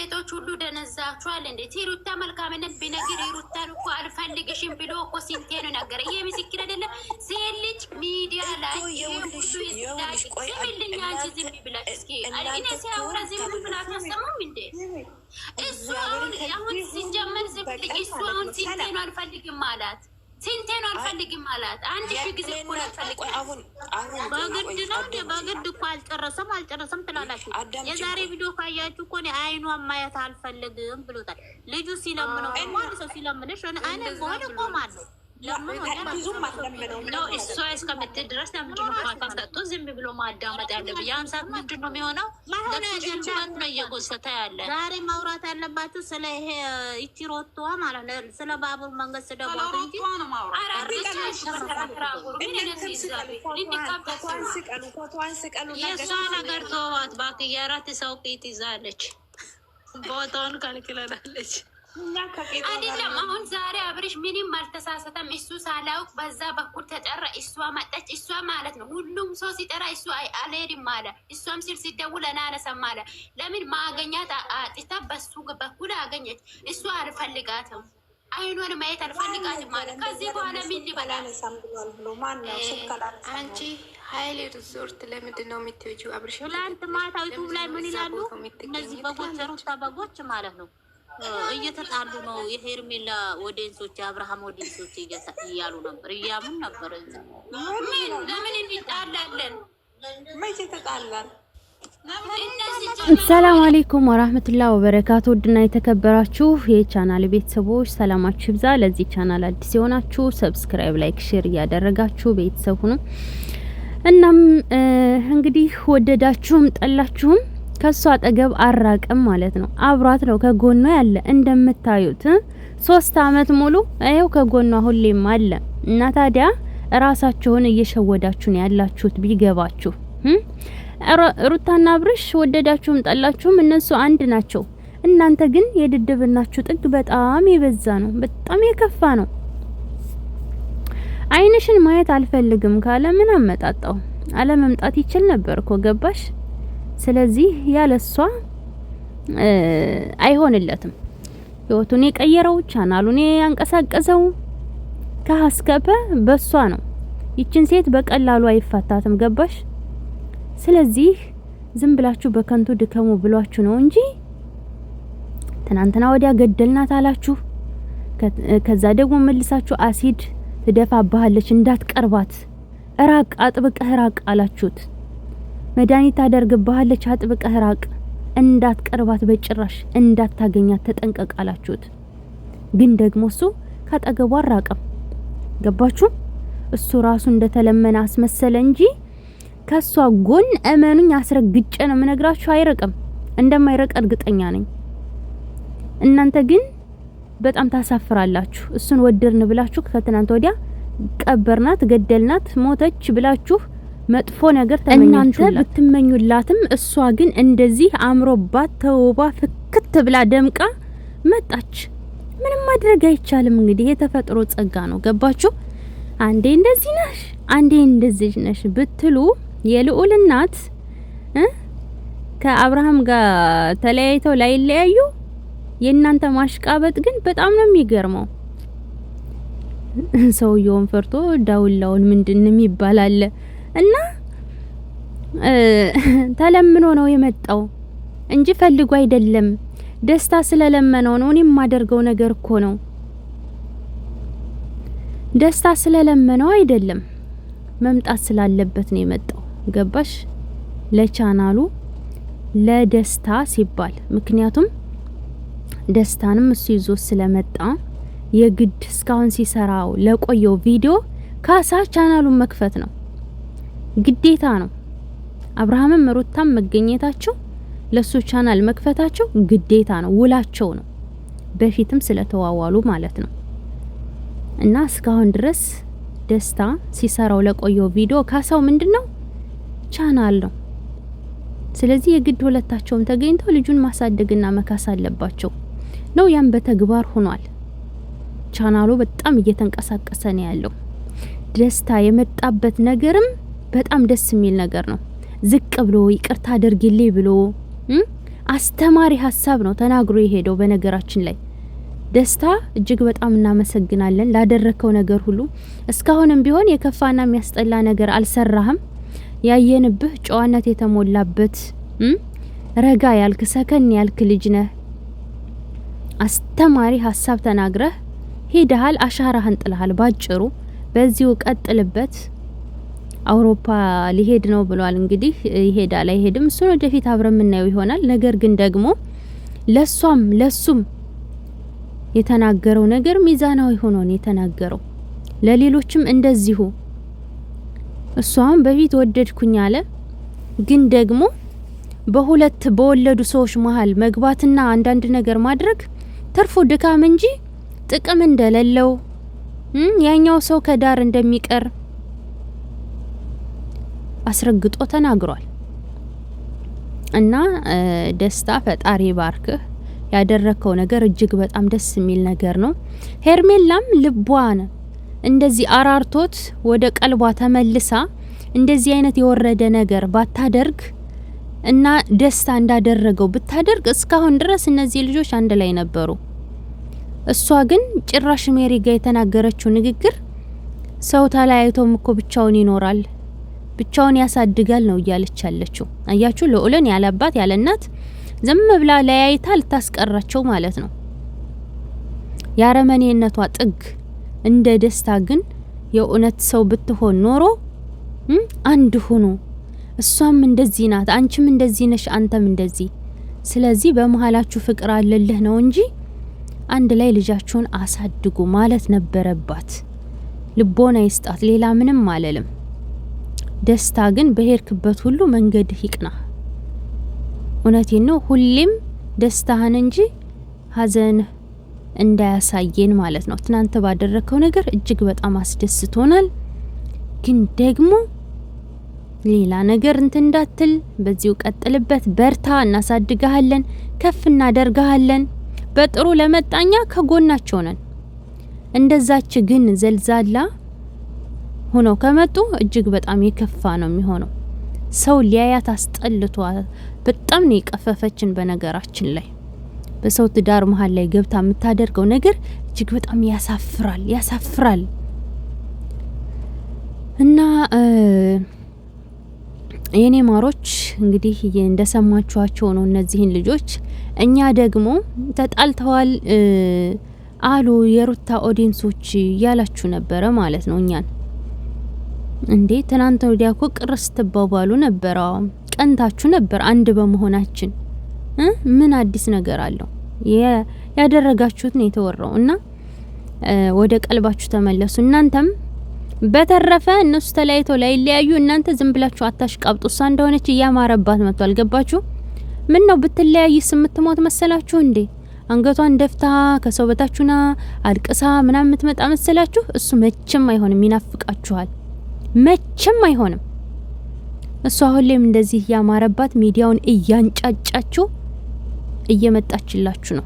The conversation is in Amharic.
ሴቶች ሁሉ ደነዛችኋል እንዴ? ሩታ መልካምነት ቢነግር ሩታን እኮ አልፈልግሽም ብሎ እኮ ስንቴ ነው ነገር? ይሄ ምስክር አይደለም? ሴት ልጅ ሚዲያ ላይ ዝምልኛ አንቺ ዝም ብላች እስኪ እኔ ሲያወራ ዝም ብላችሁ አሰሙም እንዴ? እሱ አሁን ሲጀመር ዝም ብልኝ እሱ አሁን ስንቴ ነው አልፈልግም አላት? ስንቴ ነው አልፈልግም አላት? አንድ ሺህ ጊዜ እኮ አልፈልግም። በግድ ነው እንዴ? በግድ እኮ አልጨረሰም ትላላችሁ። የዛሬ ቪዲዮ ካያችሁ እኮ እኔ አይኗን ማየት አልፈልግም ብሎታል ልጁ። ሲለምነው ማለት ሰው ሲለምነሽ እኔ ጎል ቆማለሁ ነው እሷ እስከምትል ድረስ ለምንድን ነው ፋታ ሰጥቶ ዝም ብሎ ማዳመጥ ያለብን? ያን ሰዓት ምንድን ነው የሚሆነው? ለሽንት ነው እየጎሰተ ያለ። ዛሬ ማውራት ያለባችሁ ስለ ይሄ ኢቲሮቷ ማለት ነው፣ ስለ ባቡር መንገድ ስደቧት እንጂ የእሷ ነገር ተዋት እባክህ። የአራት ሰው ቂጥ ይዛለች፣ ቦታውን ካልክለናለች አይደለም። አሁን ዛሬ አብርሽ ምንም አልተሳሳተም። እሱ ሳላውቅ በዛ በኩል ተጠራ፣ እሷ መጣች። እሷ ማለት ነው ሁሉም ሰው ሲጠራ እሱ አልሄድም አለ። እሷም ስል ሲደውል አላነሳም አለ። ለምን ማገኛት አጥታ በሱ በኩል አገኘች። እሱ አልፈልጋትም፣ አይኗን ማየት አልፈልጋትም ማለት። ከዚህ በኋላ ምን ሊበላል አንቺ ሀይሌ ሪዞርት ለምንድን ነው የምትሄጂው? አብርሽ ትላንት ማታ ዩቱብ ላይ ምን ይላሉ እነዚህ በጎች ሩታ በጎች ማለት ነው እየተጣሉ ነው። የሄርሜላ ኦዲየንሶች የአብርሃም ኦዲየንሶች እያሉ ነበር፣ እያምን ነበር። ለምን እንጣላለን? መቼ ተጣላን? ሰላም አለይኩም ወራህመቱላሂ ወበረካቱ። ውድና የተከበራችሁ የቻናል ቤተሰቦች ሰላማችሁ ይብዛ። ለዚህ ቻናል አዲስ የሆናችሁ ሰብስክራይብ፣ ላይክ፣ ሼር እያደረጋችሁ ቤተሰብ ሁኑ። እናም እንግዲህ ወደዳችሁም ጠላችሁም ከሷ አጠገብ አራቀም ማለት ነው። አብሯት ነው ከጎኗ ያለ እንደምታዩት 3 አመት ሙሉ አይው ከጎኗ ሁሌም አለ። እና ታዲያ ራሳችሁን እየሸወዳችሁ ነው ያላችሁት ቢገባችሁ። ሩታና አብርሽ ወደዳችሁም ጠላችሁም እነሱ አንድ ናቸው። እናንተ ግን የድድብናችሁ ጥግ በጣም የበዛ ነው፣ በጣም የከፋ ነው። አይንሽን ማየት አልፈልግም ካለ ምን አመጣጣው? አለ መምጣት ይችል ነበር እኮ ገባሽ? ስለዚህ ያለሷ አይሆንለትም። ህይወቱን የቀየረው ቻናሉን ያንቀሳቀሰው ከሀስከፈ በሷ ነው። ይችን ሴት በቀላሉ አይፋታትም ገባሽ? ስለዚህ ዝም ብላችሁ በከንቱ ድከሙ ብሏችሁ ነው እንጂ ትናንትና ወዲያ ገደልናት አላችሁ። ከዛ ደግሞ መልሳችሁ አሲድ ትደፋባለች እንዳትቀርባት ራቅ፣ አጥብቀህ ራቅ አላችሁት። መድኃኒት ታደርግባለች አጥብቀህ ራቅ፣ እንዳትቀርባት በጭራሽ እንዳታገኛት ተጠንቀቅ አላችሁት። ግን ደግሞ እሱ ካጠገቧ አራቀም። ገባችሁ? እሱ ራሱ እንደተለመነ አስመሰለ እንጂ ከሷ ጎን እመኑኝ አስረግጬ ነው የምነግራችሁ አይረቅም። እንደማይረቅ እርግጠኛ ነኝ። እናንተ ግን በጣም ታሳፍራላችሁ። እሱን ወደርን ብላችሁ ከትናንት ወዲያ ቀበርናት፣ ገደልናት፣ ሞተች ብላችሁ መጥፎ ነገር ተመኛችሁላት። እናንተ ብትመኙላትም እሷ ግን እንደዚህ አምሮባት ተውባ ፍክት ብላ ደምቃ መጣች። ምንም ማድረግ አይቻልም። እንግዲህ የተፈጥሮ ጸጋ ነው። ገባችሁ? አንዴ እንደዚህ ነሽ፣ አንዴ እንደዚህ ነሽ ብትሉ የልዑል እናት ከአብርሃም ጋር ተለያይተው ላይለያዩ የእናንተ ማሽቃበጥ ግን በጣም ነው የሚገርመው። ሰውየውን ፈርቶ ዳውላውን ምንድነው የሚባል እና ተለምኖ ነው የመጣው እንጂ ፈልጎ አይደለም። ደስታ ስለለመነው ነው። እኔም የማደርገው ነገር እኮ ነው። ደስታ ስለለመነው አይደለም፣ መምጣት ስላለበት ነው የመጣው። ገባሽ? ለቻናሉ ለደስታ ሲባል ምክንያቱም ደስታንም እሱ ይዞ ስለመጣ የግድ እስካሁን ሲሰራው ለቆየው ቪዲዮ ካሳ ቻናሉን መክፈት ነው ግዴታ ነው። አብርሃምም ሩታም መገኘታቸው ለሱ ቻናል መክፈታቸው ግዴታ ነው፣ ውላቸው ነው። በፊትም ስለተዋዋሉ ማለት ነው። እና እስካሁን ድረስ ደስታ ሲሰራው ለቆየው ቪዲዮ ካሳው ምንድነው? ቻናል ነው። ስለዚህ የግድ ሁለታቸውም ተገኝተው ልጁን ማሳደግና መካስ አለባቸው ነው። ያም በተግባር ሆኗል። ቻናሉ በጣም እየተንቀሳቀሰ ነው ያለው። ደስታ የመጣበት ነገርም በጣም ደስ የሚል ነገር ነው። ዝቅ ብሎ ይቅርታ አድርግልኝ ብሎ አስተማሪ ሀሳብ ነው ተናግሮ የሄደው። በነገራችን ላይ ደስታ እጅግ በጣም እናመሰግናለን ላደረከው ነገር ሁሉ። እስካሁንም ቢሆን የከፋና የሚያስጠላ ነገር አልሰራህም። ያየንብህ ጨዋነት የተሞላበት ረጋ ያልክ ሰከን ያልክ ልጅ ነህ። አስተማሪ ሀሳብ ተናግረህ ሄደሃል፣ አሻራህን ጥለሃል። ባጭሩ በዚሁ ቀጥልበት። አውሮፓ ሊሄድ ነው ብሏል። እንግዲህ ይሄዳል አይሄድም እሱን ወደፊት አብረን የምናየው ይሆናል። ነገር ግን ደግሞ ለሱም የተናገረው ነገር ሚዛናዊ ሆኖ ነው የተናገረው። ለሌሎችም እንደዚሁ እሷም በፊት ወደድኩኝ አለ። ግን ደግሞ በሁለት በወለዱ ሰዎች መሃል መግባትና አንዳንድ ነገር ማድረግ ተርፎ ድካም እንጂ ጥቅም እንደሌለው ያኛው ሰው ከዳር እንደሚቀር አስረግጦ ተናግሯል። እና ደስታ ፈጣሪ ባርክህ። ያደረከው ነገር እጅግ በጣም ደስ የሚል ነገር ነው። ሄርሜላም ልቧን እንደዚህ አራርቶት ወደ ቀልቧ ተመልሳ እንደዚህ አይነት የወረደ ነገር ባታደርግ እና ደስታ እንዳደረገው ብታደርግ እስካሁን ድረስ እነዚህ ልጆች አንድ ላይ ነበሩ። እሷ ግን ጭራሽ ሜሪ ጋር የተናገረችው ንግግር ሰው ተለያይቶም እኮ ብቻውን ይኖራል፣ ብቻውን ያሳድጋል ነው እያለች ያለችው። አያችሁ ልዑልን ያለ አባት ያለ እናት ዝም ብላ ለያይታ ልታስቀራቸው ማለት ነው። ያረመኔነቷ ጥግ። እንደ ደስታ ግን የእውነት ሰው ብትሆን ኖሮ አንድ ሆኖ እሷም እንደዚህ ናት፣ አንቺም እንደዚህ ነሽ፣ አንተም እንደዚህ። ስለዚህ በመሃላችሁ ፍቅር አለልህ ነው እንጂ አንድ ላይ ልጃችሁን አሳድጉ ማለት ነበረባት። ልቦና ይስጣት፣ ሌላ ምንም አለልም። ደስታ ግን በሄድክበት ሁሉ መንገድህ ይቅና። እውነቴን ነው። ሁሌም ደስታህን እንጂ ሀዘን እንዳያሳየን ማለት ነው። ትናንት ባደረከው ነገር እጅግ በጣም አስደስቶናል። ግን ደግሞ ሌላ ነገር እንዳትል፣ በዚሁ ቀጥልበት፣ በርታ፣ እናሳድጋለን፣ ከፍ እናደርጋለን። በጥሩ ለመጣኛ ከጎናቸው ነን። እንደዛች ግን ዘልዛላ ሆነው ከመጡ እጅግ በጣም የከፋ ነው የሚሆነው። ሰው ሊያያት አስጠልቷል። በጣም ነው የቀፈፈችን። በነገራችን ላይ በሰው ትዳር መሀል ላይ ገብታ የምታደርገው ነገር እጅግ በጣም ያሳፍራል። እና የኔ ማሮች እንግዲህ እንደሰማችኋቸው ነው እነዚህን ልጆች። እኛ ደግሞ ተጣልተዋል አሉ የሩታ ኦዲየንሶች ያላችሁ ነበረ ማለት ነው። እኛን እንዴ ትናንት ወዲያ እኮ ቅርስ ተባባሉ ነበር። ቀንታችሁ ነበር አንድ በመሆናችን። ምን አዲስ ነገር አለው? ያደረጋችሁት ነው የተወራው። እና ወደ ቀልባችሁ ተመለሱ። እናንተም በተረፈ እነሱ ተለያይተው ላይ ሊያዩ እናንተ ዝም ብላችሁ አታሽቃብጡ። እሷ እንደሆነች እያማረባት መጥቷል። ገባችሁ? ምን ነው ብትለያይ ስምትሞት መሰላችሁ እንዴ? አንገቷን ደፍታ ከሰው በታችሁና አድቅሳ ምናምን የምትመጣ መሰላችሁ? እሱ መቼም አይሆንም። ይናፍቃችኋል። መቼም አይሆንም። እሷ ሁሌም እንደዚህ ያማረባት ሚዲያውን እያንጫጫችሁ እየመጣችላችሁ ነው።